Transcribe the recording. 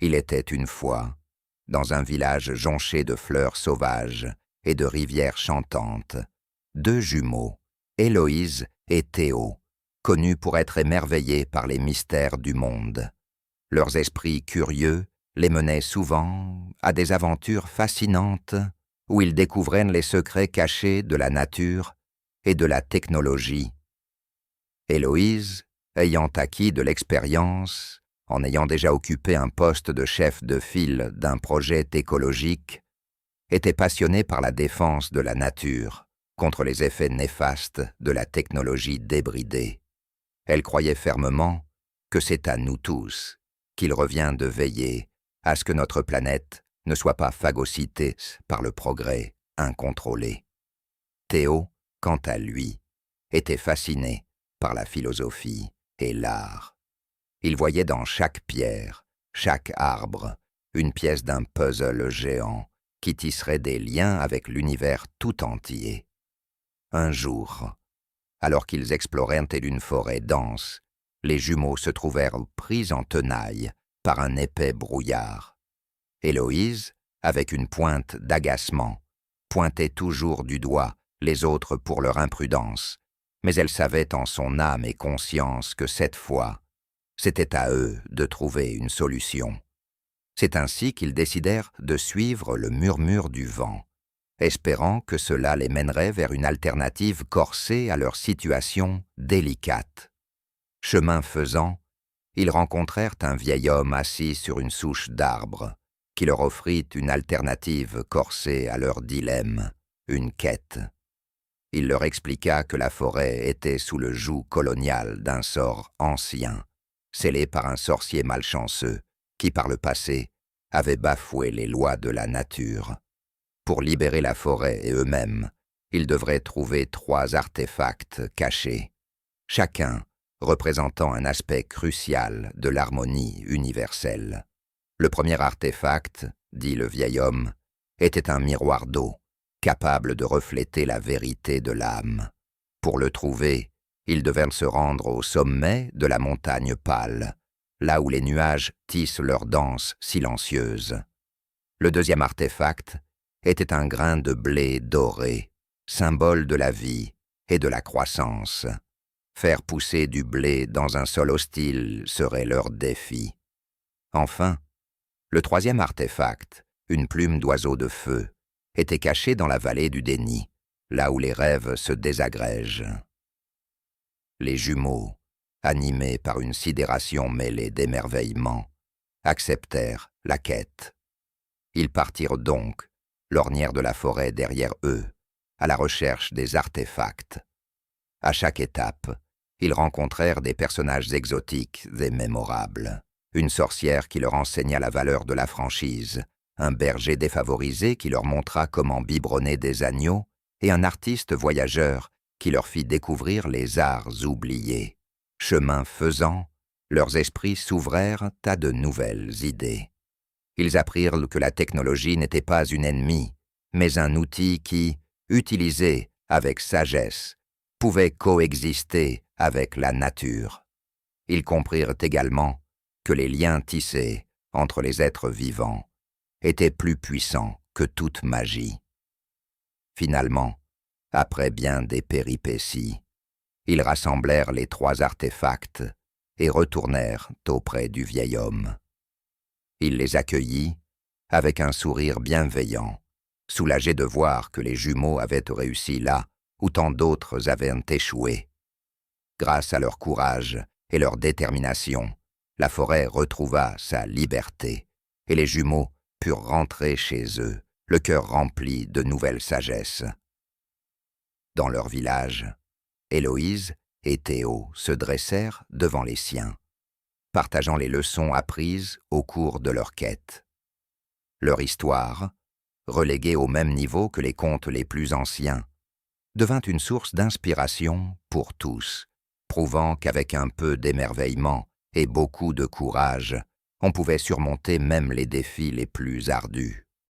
Il était une fois, dans un village jonché de fleurs sauvages et de rivières chantantes, deux jumeaux, Héloïse et Théo, connus pour être émerveillés par les mystères du monde. Leurs esprits curieux les menaient souvent à des aventures fascinantes où ils découvraient les secrets cachés de la nature et de la technologie. Héloïse, ayant acquis de l'expérience, en ayant déjà occupé un poste de chef de file d'un projet écologique, était passionnée par la défense de la nature contre les effets néfastes de la technologie débridée. Elle croyait fermement que c'est à nous tous qu'il revient de veiller à ce que notre planète ne soit pas phagocytée par le progrès incontrôlé. Théo, quant à lui, était fasciné par la philosophie et l'art. Il voyait dans chaque pierre, chaque arbre, une pièce d'un puzzle géant qui tisserait des liens avec l'univers tout entier. Un jour, alors qu'ils exploraient une forêt dense, les jumeaux se trouvèrent pris en tenaille par un épais brouillard. Héloïse, avec une pointe d'agacement, pointait toujours du doigt les autres pour leur imprudence, mais elle savait en son âme et conscience que cette fois, c'était à eux de trouver une solution. C'est ainsi qu'ils décidèrent de suivre le murmure du vent, espérant que cela les mènerait vers une alternative corsée à leur situation délicate. Chemin faisant, ils rencontrèrent un vieil homme assis sur une souche d'arbre, qui leur offrit une alternative corsée à leur dilemme, une quête. Il leur expliqua que la forêt était sous le joug colonial d'un sort ancien, scellé par un sorcier malchanceux qui, par le passé, avait bafoué les lois de la nature. Pour libérer la forêt et eux-mêmes, ils devraient trouver 3 artefacts cachés, chacun représentant un aspect crucial de l'harmonie universelle. Le premier artefact, dit le vieil homme, était un miroir d'eau, capable de refléter la vérité de l'âme. Pour le trouver, ils devaient se rendre au sommet de la montagne pâle, là où les nuages tissent leurs danses silencieuses. Le deuxième artefact était un grain de blé doré, symbole de la vie et de la croissance. Faire pousser du blé dans un sol hostile serait leur défi. Enfin, le troisième artefact, une plume d'oiseau de feu, était caché dans la vallée du déni, là où les rêves se désagrègent. Les jumeaux, animés par une sidération mêlée d'émerveillement, acceptèrent la quête. Ils partirent donc, l'ornière de la forêt derrière eux, à la recherche des artefacts. À chaque étape, ils rencontrèrent des personnages exotiques et mémorables. Une sorcière qui leur enseigna la valeur de la franchise, un berger défavorisé qui leur montra comment biberonner des agneaux, et un artiste voyageur qui leur fit découvrir les arts oubliés. Chemin faisant, leurs esprits s'ouvrèrent à de nouvelles idées. Ils apprirent que la technologie n'était pas une ennemie, mais un outil qui, utilisé avec sagesse, pouvait coexister avec la nature. Ils comprirent également que les liens tissés entre les êtres vivants étaient plus puissants que toute magie. Finalement, après bien des péripéties, ils rassemblèrent les 3 artefacts et retournèrent auprès du vieil homme. Il les accueillit avec un sourire bienveillant, soulagé de voir que les jumeaux avaient réussi là où tant d'autres avaient échoué. Grâce à leur courage et leur détermination, la forêt retrouva sa liberté et les jumeaux purent rentrer chez eux, le cœur rempli de nouvelle sagesse. Dans leur village, Héloïse et Théo se dressèrent devant les siens, partageant les leçons apprises au cours de leur quête. Leur histoire, reléguée au même niveau que les contes les plus anciens, devint une source d'inspiration pour tous, prouvant qu'avec un peu d'émerveillement et beaucoup de courage, on pouvait surmonter même les défis les plus ardus.